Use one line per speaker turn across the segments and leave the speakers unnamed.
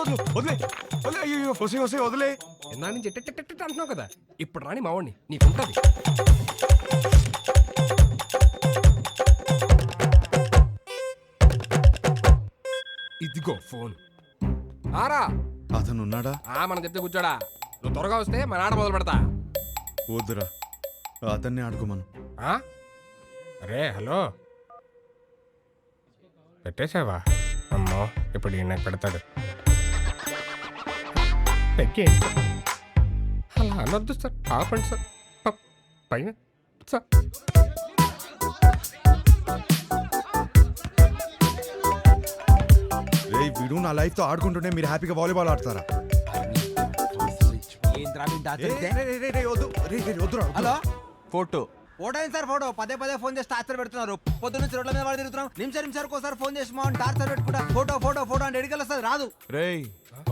వదిలే వదిలే అయ్యో వసే వదిలే.
ఎన్నా నుంచి అంటున్నావు కదా, ఇప్పుడు రాని మావాడిని నీకుంటది. ఇదిగో ఫోన్. ఆరా
అతను ఉన్నాడా?
మనం చెప్తే కూర్చోడా. నువ్వు త్వరగా వస్తే మన ఆట మొదలు పెడతా.
వద్దురా, అతన్ని ఆడుకోమను.
అరే హలో, పెట్టేసావా? అమ్మో, ఇప్పుడు ఈయన పెడతాడు. ఎక్కేంటి అలా అనొద్దు సార్, ఆపండి సార్. పైన సార్.
రేయ్ వీడు నా లైఫ్ తో ఆడుకుంటుంటే మీరు హ్యాపీగా వాలీబాల్ ఆడతారా?
హలో,
ఫోటో
ఫోటో ఏంటి సార్? ఫోటో పదే పదే ఫోన్ చేసి టార్చర్ పెడుతున్నారు. పొద్దు నుంచి రోడ్ల మీద వాడు తిరుగుతున్నాం. నిమిషానికి ఒకసారి ఫోన్ చేసి మా టార్చర్ పెట్టుకుంటా. ఫోటో ఫోటో ఫోటో అంటే ఎడికెళ్ళి వస్తుంది, రాదు.
రేయ్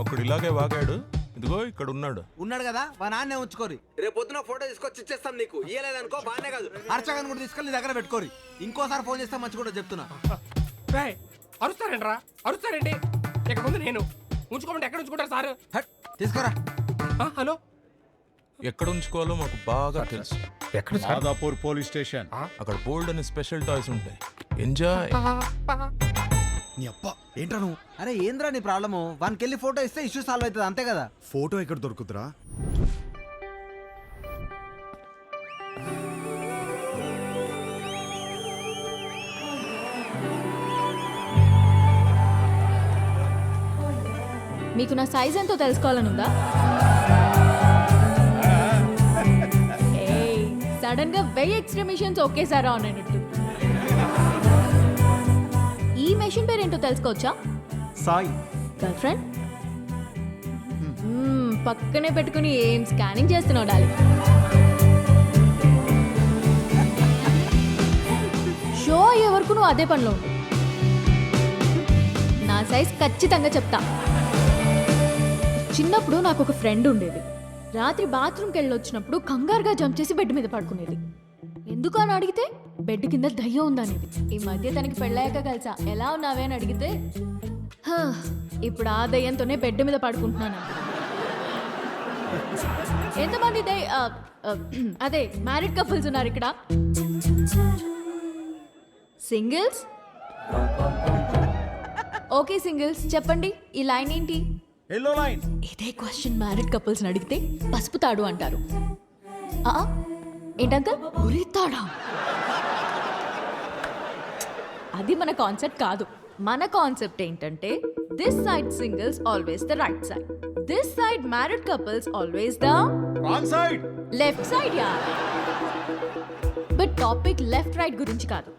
ఒకడు ఇలాగే వాగాడు, ఇదిగో ఇక్కడ
ఉన్నాడు కదా, మా నాన్నే ఉంచుకోరి. రేపు పొద్దున ఫోటో తీసుకొచ్చి ఇచ్చేస్తాం నీకు. ఇయ్యలేదనుకో బాగానే కాదు, అర్చకన్ కూడా తీసుకెళ్ళి నీ దగ్గర పెట్టుకోరి. ఇంకోసారి ఫోన్ చేస్తే మంచి కూడా చెప్తున్నా.
అరుస్తారండి అరుస్తారండి. ఇక ముందు నేను ఉంచుకోమంటే ఎక్కడ ఉంచుకుంటారు సార్?
తీసుకురా.
హలో,
ఎక్కడ ఉంచుకోవాలో మాకు బాగా తెలుసు.
ఎక్కడ?
Madhapur police station.
అక్కడ బోల్డ్ అని స్పెషల్ టాయ్స్ ఉంటాయి, ఎంజాయ్.
నీ అప్ప ఏంట్రా నువ్వు?
అరే ఏంద్రా నీ ప్రాబ్లము? వానికి వెళ్ళి ఫోటో ఇస్తే ఇష్యూ సాల్వ్ అవుతుంది, అంతే కదా.
ఫోటో ఎక్కడ దొరుకుతురా?
మీకు నా సైజ్ ఎంతో తెలుసుకోవాలనుందా? సడన్ గా 1000 ఎక్స్ట్రా మిషన్స్ ఒకేసారి ఆన్ అయినట్టు. ఈ మెషిన్ పేరేంటో తెలుసుకోవచ్చా?
సాయి.
Girlfriend? పక్కనే పెట్టుకుని ఏం స్కానింగ్ చేస్తున్నావు డాలి? షో అయ్యే వరకు నువ్వు అదే పనిలో ఉండు. నా సైజ్ ఖచ్చితంగా చెప్తా. చిన్నప్పుడు నాకు ఒక ఫ్రెండ్ ఉండేది. రాత్రి బాత్రూమ్కి వెళ్ళొచ్చినప్పుడు కంగారుగా జంప్ చేసి బెడ్ మీద పడుకునేది. ఎందుకు అని అడిగితే బెడ్ కింద దయ్యం ఉందనేది. ఈ మధ్య తనకి పెళ్ళాక కలిసా. ఎలా ఉన్నావే అని అడిగితే ఇప్పుడు ఆ దయ్యంతోనే బెడ్ మీద పడుకుంటున్నాను. ఎంతమంది అదే మ్యారీడ్ కపుల్స్ ఉన్నారు ఇక్కడ? సింగిల్స్? ఓకే సింగిల్స్, చెప్పండి ఈ లైన్ ఏంటి?
Yellow line.
ఇదే క్వశ్చన్ మ్యారీడ్ కపుల్స్ అడిగితే పసుపు తాడు అంటారు. ఏంటంకల్ ఉరితాడా? అది మన కాన్సెప్ట్ కాదు. మన కాన్సెప్ట్ ఏంటంటే this side singles always the right side, this side married couples always the
wrong side,
left side. Yeah, but topic left right గురించి కాదు,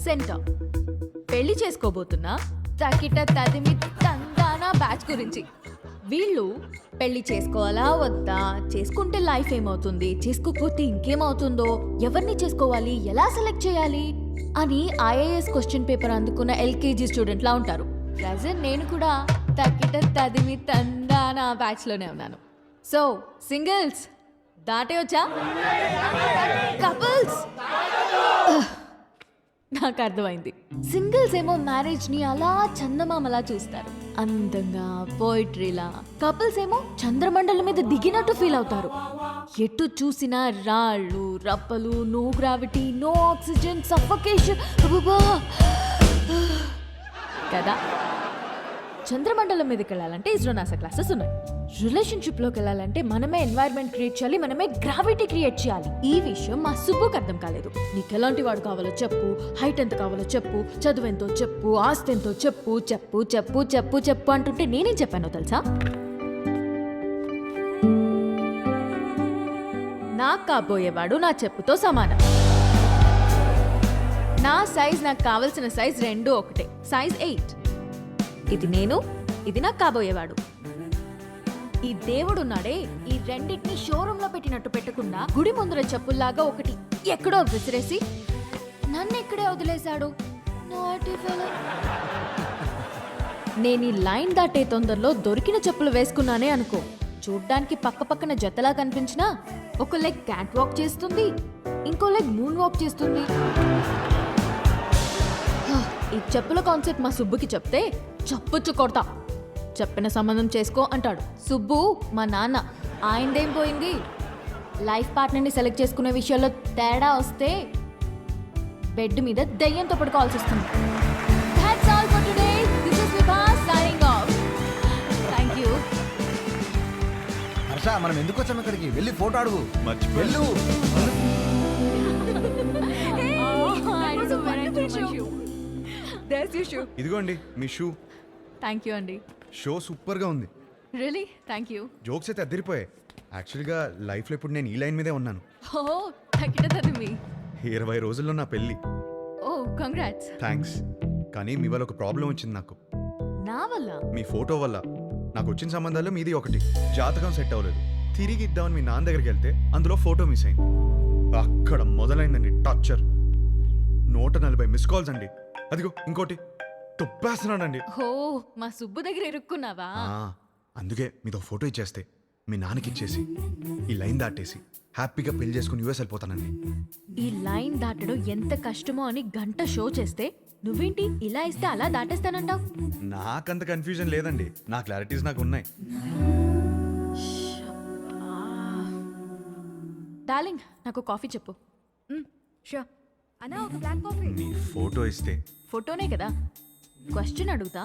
సెంటర్. పెళ్లి చేసుకోబోతున్నా తకిట తదిమి తందానా బ్యాచ్ గురించి. వీళ్ళు పెళ్లి చేసుకోవాలా వద్దా, చేసుకుంటే లైఫ్ ఏమవుతుంది, చేసుకోకపోతే ఇంకేమవుతుందో, ఎవరిని చేసుకోవాలి, ఎలా సెలెక్ట్ చేయాలి అని ఐఏఎస్ క్వశ్చన్ పేపర్ అందుకున్న ఎల్కేజీ స్టూడెంట్ లా ఉంటారు. ప్రజెంట్ నేను కూడా తక్కిట తదిమి తందానా బ్యాచ్ లోనే ఉన్నాను. సో సింగిల్స్ దాటే వచ్చా? కపుల్స్ నాకు అర్థమైంది. సింగిల్స్ ఏమో మ్యారేజ్ ని అలా చందమామలా చూస్తారు, అందంగా పోయిట్రీలా. కపుల్స్ ఏమో చంద్రమండలం మీద దిగినట్టు ఫీల్ అవుతారు. ఎటు చూసినా రాళ్ళు రప్పలు, no gravity, no oxygen, suffocation కదా. చంద్రమండలం మీదకి వెళ్ళాలంటే ఇస్రో నాసా క్లాసెస్ ఉన్నాయి. రిలేషన్షిప్ లోకి వెళ్ళాలంటే మనమే ఎన్వైరన్మెంట్ క్రియేట్ చేయాలి, మనమే గ్రావిటీ క్రియేట్ చేయాలి. ఈ విషయం మా సుబ్బుకి అర్థం కాలేదు. నీకు ఎలాంటి వాడు కావాలో చెప్పు, హైట్ ఎంత కావాలో చెప్పు, చదువు ఎంతో చెప్పు, ఆస్తి ఎంతో చెప్పు, చెప్పు చెప్పు చెప్పు చెప్పు అంటుంటే నేనేం చెప్పానో తెలుసా? నాకు కాబోయేవాడు నా చెప్పుతో సమానం. నా సైజ్ నాకు కావలసిన సైజ్ రెండు ఒకటే, సైజ్ 8. ఇది నేను, ఇది నాకు కాబోయేవాడు. ఈ దేవుడున్నాడే, ఈ రెండింటిని షోరూమ్ లో పెట్టినట్టు పెట్టకుండా గుడి ముందర చెప్పుల్లాగా ఒకటి ఎక్కడో విసిరేసి నన్ను ఎక్కడే వదిలేశాడు. నేను ఈ లైన్ దాటే తొందరలో దొరికిన చెప్పులు వేసుకున్నానే అనుకో, చూడ్డానికి పక్క పక్కన జతలా కనిపించినా ఒక లెగ్ క్యాట్ వాక్ చేస్తుంది, ఇంకో లెగ్ మూన్ వాక్ చేస్తుంది. ఈ చెప్పుల కాన్సెప్ట్ మా సుబ్బుకి చెప్తే చప్పుచ్చు కొడతా. చెప్పిన సంబంధం చేసుకో అంటాడు. సుబ్బు మా నాన్న, ఆయనదేం పోయింది? లైఫ్ పార్ట్నర్ని సెలెక్ట్ చేసుకునే విషయాల్లో తేడా వస్తే బెడ్ మీద దయ్యంతో పడుకోవాల్సి వస్తుంది. That's all for today. This is Vibha signing off. Thank you.
Harsha మనం ఎందుకు వచ్చాం ఇక్కడికి? వెళ్ళి ఫోటో అడుగు. వెళ్ళు.
I don't know where I put my shoe. There's your shoe.
ఇదిగోండి మీ షూ.
Thank you అండి.
షో సూపర్గా ఉంది.
Really? Thank you.
జోక్స్ అయితే అద్దరిపోయాయి. యాక్చువల్గా లైఫ్లో ఇప్పుడు నేను ఈ లైన్ మీదే ఉన్నాను.
Oh, తగ్గిటది మీ.
20 రోజుల్లో నా పెళ్ళి.
Oh, congrats.
థ్యాంక్స్. కానీ మీ వల్ల ఒక ప్రాబ్లం వచ్చింది నాకు.
నా వల్ల?
మీ ఫోటో వల్ల. నాకు వచ్చిన సంబంధాల్లో మీది ఒకటి. జాతకం సెట్ అవ్వలేదు. తిరిగి ఇద్దామని మీ నాన్న దగ్గరికి వెళ్తే అందులో ఫోటో మిస్ అయింది. అక్కడ మొదలైందండి టార్చర్. 140 మిస్ కాల్స్ అండి. అదిగో ఇంకోటి తొప్పేస్తున్నాడండి.
ఓ, మా సుబ్బు దగ్గర ఇరుక్కున్నావా?
అందుకే మీతో ఫోటో ఇచ్చేస్తే మీ నాన్నకి ఇచ్చేసి ఈ లైన్ దాటేసి హ్యాపీగా పెళ్లి చేసుకుని యూఎస్ వెళ్ళిపోతానండి.
ఈ లైన్ దాటడం ఎంత కష్టమో అని గంట షో చేస్తే నువ్వేంటి ఇలా ఇస్తే అలా దాటేస్తానంటావు?
నాకంత కన్ఫ్యూజన్ లేదండి. నా క్లారిటీస్ నాకు ఉన్నాయి.
డార్లింగ్, నాకు కాఫీ చెప్పు. షూర్. అన్నా ఒక బ్లాక్ కాఫీ.
మీ ఫోటో ఇస్తే
ఫోటోనే కదా, క్వశ్చన్ అడుగుతా,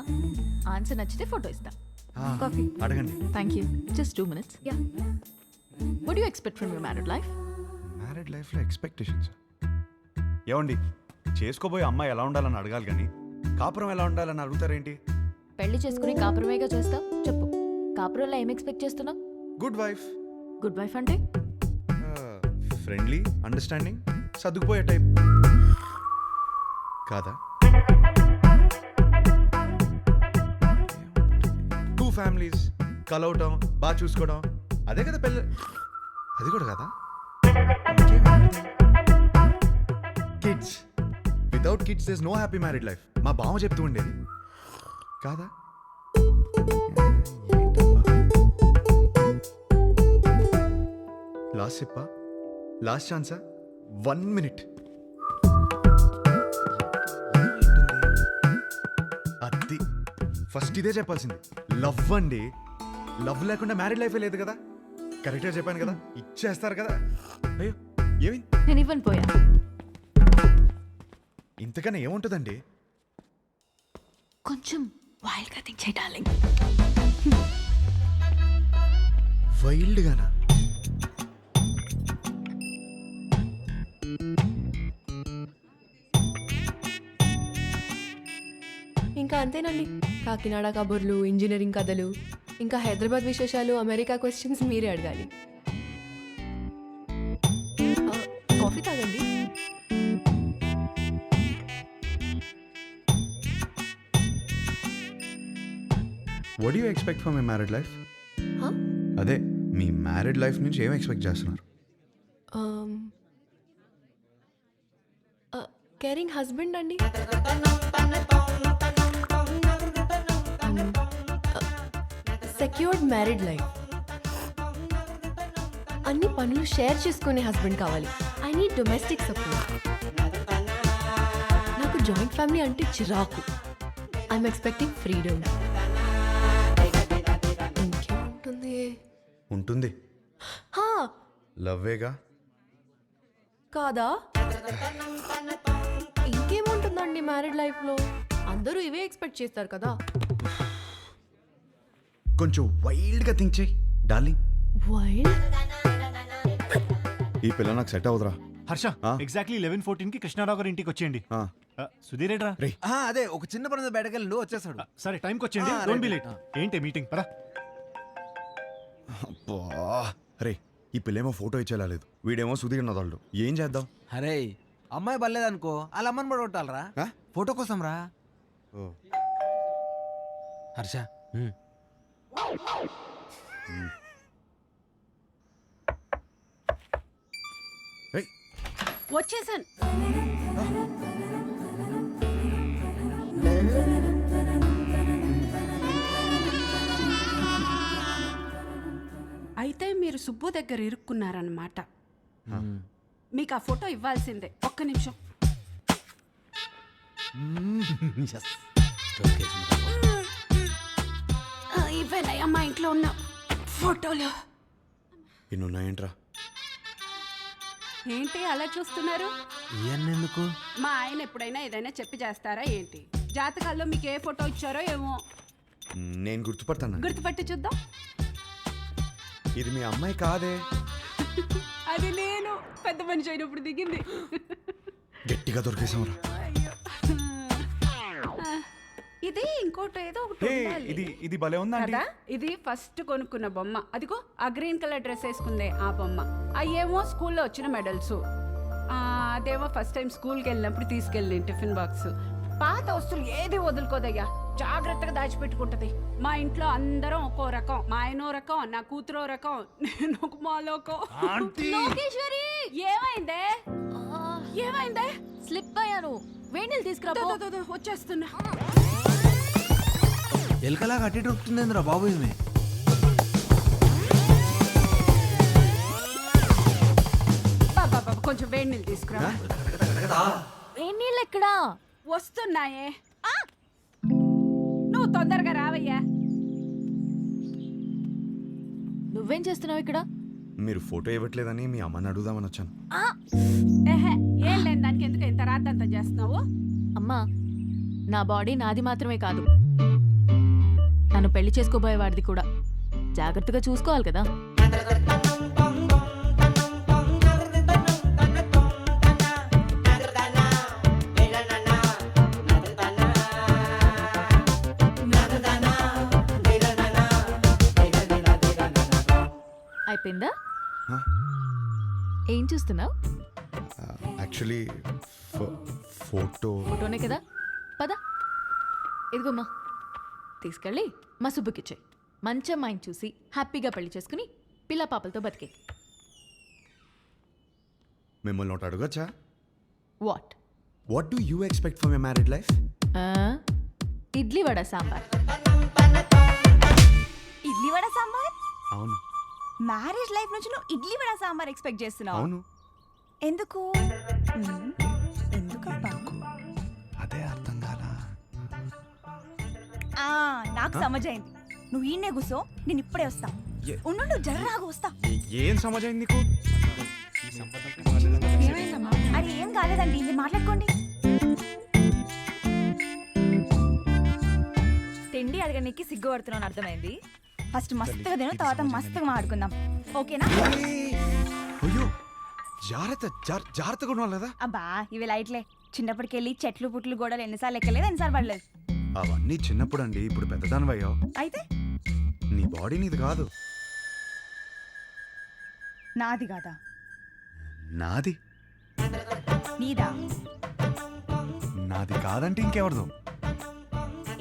ఆన్సర్ నచ్చితే ఫోటో ఇస్తా. కాఫీ
అడగండి.
Thank you. Just 2 minutes. Yeah. What do you expect from your married life?
Married లైఫ్లో ఎక్స్పెక్టేషన్స్ ఏమండి? చేసుకోబోయే అమ్మాయి ఎలా ఉండాలని అడగాలి కానీ కాపురం ఎలా ఉండాలని అడుగుతారేంటి?
పెళ్లి చేసుకుని కాపురమేగా చేస్తావు. చెప్పు, కాపురంలో ఏం ఎక్స్పెక్ట్ చేస్తున్నావు?
Good wife.
గుడ్ వైఫ్ అంటే
ఫ్రెండ్లీ, అండర్స్టాండింగ్, సర్దుకుపోయే టైప్ కాదా? 2 ఫ్యామిలీస్ కలవటం, బాగా చూసుకోవడం, అదే కదా పెళ్ళి. అది కూడా కదా. Kids. Without kids there is no happy married life. మా బావ చెప్తూ ఉండేది కాదా? లాస్ట్ చెప్పా, లాస్ట్ ఛాన్సా? 1 minute. అది ఫస్ట్ ఇదే చెప్పాల్సింది. లవ్ అండి. లవ్ లేకుండా మ్యారీడ్ లైఫే లేదు కదా. కరెక్ట్గా చెప్పాను కదా, ఇచ్చేస్తారు కదా. అయ్యో ఏమి
నేను ఇవ్వను పోయా.
ఇంతకన్నా ఏముంటుందండి?
కొంచెం వైల్డ్గా థింక్ చేయి డార్లింగ్.
వైల్డ్గానా?
ఇంకా అంతేనండి. కాకినాడ కబుర్లు, ఇంజనీరింగ్ కథలు, ఇంకా హైదరాబాద్ విశేషాలు, అమెరికా క్వశ్చన్స్ మీరే అడగాలి. కాఫీ తాగండి.
What you expect from my married life? అదే మీ మ్యారీడ్ లైఫ్ నుంచి ఏం ఎక్స్పెక్ట్ చేస్తున్నారు?
కేరింగ్ హస్బెండ్ అండి. Secured married life. అన్ని పనులు షేర్ చేసుకునే హస్బెండ్ కావాలి. I need domestic support. నాకు జాయింట్ ఫ్యామిలీ అంటే చిరాకు. I'm expecting freedom. ఇంకేముంటుంది?
ఉంటుంది.
హా,
లవ్వేగా.
కాదా? ఇంకేముంటుందండి మ్యారీడ్ లైఫ్లో? అందరూ ఇవే ఎక్స్పెక్ట్ చేస్తారు కదా.
కొంచెం వైల్డ్గా థింక్ చేయి డార్లింగ్.
వైల్డ్?
ఈ పిల్ల నాకు సెట్ అవుతురా.
హర్ష
ఆ?
ఎగ్జాక్ట్లీ 11:14 కి కృష్ణారావు గారి ఇంటికి వచ్చేయండి.
ఆ.
సుధీర్ ఏడ్రా?
రే
అదే ఒక చిన్న పని మీద బయటకు వెళ్ళి వచ్చేసాడు.
సరే టైంకి వచ్చేయండి.
ఆ,
డోంట్ బి
రైట్.
లేట్. ఏంటి మీటింగ్ పరా?
అబ్బా రే, ఈ పిల్లేమో ఫోటో ఇచ్చేలా లేదు, వీడేమో సుధీర్ నదాళ్ళు. ఏం చేద్దాం?
అరే అమ్మాయి బలేదనుకో, వాళ్ళ అమ్మని కూడా కొట్టాలరా.
ఆ?
ఫోటో కోసం రా.
ఓ.
హర్ష
రేయ్,
వచ్చేసాను. అయితే మీరు సుబ్బు దగ్గర ఇరుక్కున్నారన్నమాట. మీకు ఆ ఫోటో ఇవ్వాల్సిందే. ఒక్క నిమిషం. మా ఇంట్లో ఉన్న ఫోటోలు.
ఇన్నున్నాయేంట్రా?
ఏంటి అలా చూస్తున్నారు?
ఇవన్నీ ఎందుకు?
మా ఆయన ఎప్పుడైనా ఏదైనా చెప్పి చేస్తారా ఏంటి? జాతకాల్లో మీకు ఏ ఫోటో ఇచ్చారో ఏమో
నేను గుర్తుపడతాను.
గుర్తుపట్టి చూద్దాం.
ఇది మీ అమ్మాయి కాదే.
అది నేను పెద్ద మనిషి అయినప్పుడు దిగింది.
గట్టిగా దొరికేసాంరా.
ఇది ఇంకోటి ఏదో ఒకటి
హే,
ఉండాలి.
ఇది భలే ఉందండి.
కదా ఇది ఫస్ట్ కొనుక్కున్న బొమ్మ. అదిగో ఆ గ్రీన్ కలర్ డ్రెస్ వేసుకుందే ఆ బొమ్మ. అయ్యేమో స్కూల్లో వచ్చిన మెడల్స్. అదేమో ఫస్ట్ టైం స్కూల్కి వెళ్ళినప్పుడు తీసుకెళ్ళి టిఫిన్ బాక్స్. పాత వస్తువులు ఏది వదులుకోదయ్యా, జాగ్రత్తగా దాచిపెట్టుకుంటది. మా ఇంట్లో అందరం ఒక్కో రకం. మా ఆయనో రకం, నా కూతురో రకం, నేను ఒక మాలోకం.
లోకేశ్వరి
ఏమైందే? ఏమైందే?
స్లిప్ అయ్యాను. వేణీలు తీసుకురా పో.
వచ్చేస్తున్నా.
ఎలకలా కట్టి దొరుకుతుందిరా బాబు ఇది.
బాబా కొంచెం వేడి నీళ్ళు తీసుకురా.
వేణీళ్ళు ఎక్కడా?
వస్తున్నాయే. నువ్వు తొందరగా రావయ్యా.
నువ్వేం చేస్తున్నావు ఇక్కడ?
మీరు ఫోటో ఇవ్వట్లేదని మీ అమ్మని అడుగుదామని వచ్చాను.
ఏహే, ఏం లేని దానికి ఎందుకు ఇంత రాద్దంతా చేస్తున్నావు?
అమ్మా, నా బాడీ నాది మాత్రమే కాదు, నన్ను పెళ్లి చేసుకోబోయేవాడిది కూడా. జాగ్రత్తగా చూసుకోవాలి కదా. అయిపోయిందా? ఏం చూస్తున్నావు?
యాక్చువల్లీ
ఫోటోనే కదా. పద, ఇదిగోమ్మా, తీసుకెళ్ళి మా సుబ్బుకిచ్చాయి. మంచి అమ్మాయిని చూసి హ్యాపీగా పెళ్లి చేసుకుని పిల్ల పాపలతో బతికే.
మిమ్మల్ని ఒకటి అడగచ్చా?
What?
What do you expect for my married life?
Idli vada sambar.
Idli vada sambar?
అవును.
మ్యారేజ్ లైఫ్ నుంచి నువ్వు ఇడ్లీ వడ సాంబార్ ఎక్స్పెక్ట్ చేస్తున్నావు?
అవును.
ఎందుకు? ఎందుకబ్బా?
అదే అర్థం కాలా.
నాకు సమజైంది. నువ్వు ఈయనే కూసో, నేను ఇప్పుడే వస్తా. ఉండు, నువ్వు జర్రాగా వస్తా.
ఏం సమాజం నీకు?
అరే ఏం కాలేదండి, మీరు మాట్లాడుకోండి. తిండి అడగడానికి సిగ్గుపడుతున్నాను అర్థమైంది. ఫస్ట్ మస్తుగా తిను, తర్వాత మస్తుగా మాట్లాడుకుందాం, ఓకేనా?
అయ్యో, జాగ్రత్తగా ఉండాలి కదా.
అబ్బా ఇవి లైట్లే. చిన్నప్పటికెళ్ళి చెట్లు పుట్లు గోడలు ఎన్నిసార్లు ఎక్కలేదు, ఎన్నిసార్లు పడలేదు.
అవన్నీ చిన్నప్పుడు అండి. ఇప్పుడు పెద్దదానివయ్యావు.
అయితే
నీ బాడీ నీది కాదు.
నాది కాదా?
నాది.
నీదా?
నాది కాదంటే ఇంకెవరిదో.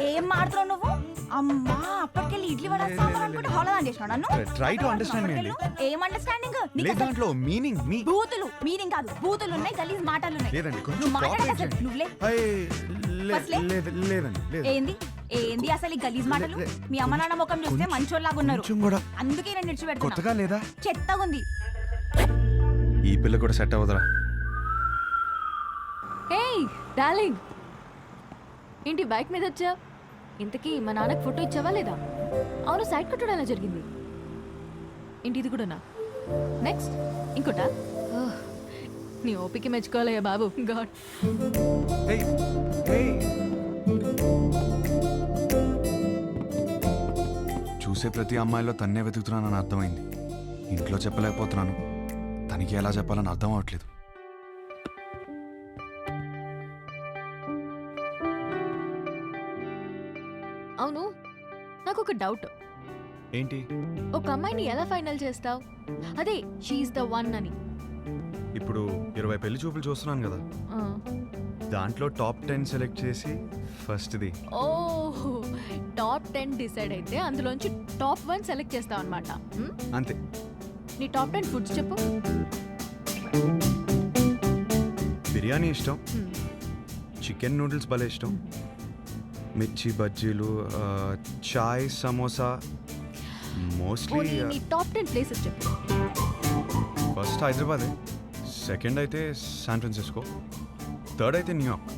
ఏం మాడుతున్నావు నువ్వు? అమ్మా అప్పటికెళ్ళి ఇడ్లీ వడ సాంబార్ అనుకుంటే హోళదాన్ చేసినావు నన్ను.
Try to understand me అండి.
ఏం అండర్స్టాండింగ్?
లేదు, దాంట్లో మీనింగ్ మీ
బూతులు మీనింగ్ కాదు, బూతులు ఉన్నాయి, గలీజ్ మాటలు ఉన్నాయి.
లేదండి, కొంచెం
నువ్వు మాట్లాడక
cooperate
అసలు
చేయండి.
నువ్వులే. ఫస్ట్ లే.
లేదండి, లేదు.
ఏంది ఏంది అసలు ఈ గలీజ్ మాటలు?
లే.
మీ అమ్మ నాన్న ముఖం చూస్తే మంచోళ్ళలాగా ఉన్నారు,
కొంచెం కూడా
అందుకే నేను నిడిచిపెడుతున్నా.
కొత్తగా లేదా?
చెత్తగా ఉంది.
ఈ పిల్ల కూడా సెట్ అవ్వదురా.
ఏయ్ డార్లింగ్, ఏంటి బైక్ మీద వచ్చా? ఇంతకీ మా నాన్నకి ఫోటో ఇచ్చావా లేదా? అవును, సైడ్ కొట్టడం ఎలా జరిగింది? ఏంటి ఇది కూడానా? నెక్స్ట్ ఇంకోటా? ఓహ్, నీ ఓపిక మెచ్చుకోవాలయ్యా బాబు. గాడ్.
ఏయ్, ఏయ్. చూసే ప్రతి అమ్మాయిలో తన్నే వెతుకుతున్నానని అర్థమైంది. ఇంట్లో చెప్పలేకపోతున్నాను, తనకి ఎలా చెప్పాలని అర్థం అవ్వట్లేదు.
అవును, నాకు ఒక డౌట్.
ఏంటి?
ఒక అమ్మాయిని ఎలా ఫైనల్ చేస్తావు? అదే షీఈస్ ద వన్ అని.
ఇప్పుడు 20 పెళ్లి చూపులు చూస్తున్నాను కదా,
ఆ.
దాంట్లో టాప్ 10 సెలెక్ట్ చేసి ఫస్ట్ది.
ఓహ్, టాప్ 10 డిసైడ్ అయితే అందులోంచి టాప్ 1 సెలెక్ట్ చేస్తావు అనమాట.
అంతే.
నీ టాప్ 10 ఫుడ్స్ చెప్పు.
బిర్యానీ ఇష్టం,
హ్మ్.
చికెన్ నూడిల్స్ భలే ఇష్టం, మిర్చి బజ్జీలు, చాయ్, సమోసా. మోస్ట్లీ
పోనీ నీ టాప్ 10 ప్లేసెస్ చెప్పు.
ఫస్ట్ హైదరాబాదే, సెకండ్ అయితే శాన్ ఫ్రాన్సిస్కో, థర్డ్ అయితే న్యూయార్క్.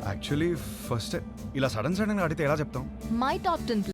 యాక్చువల్లీ ఫస్ట్ ఇలా సడన్గా అడిగితే ఎలా చెప్తాం?
My top 10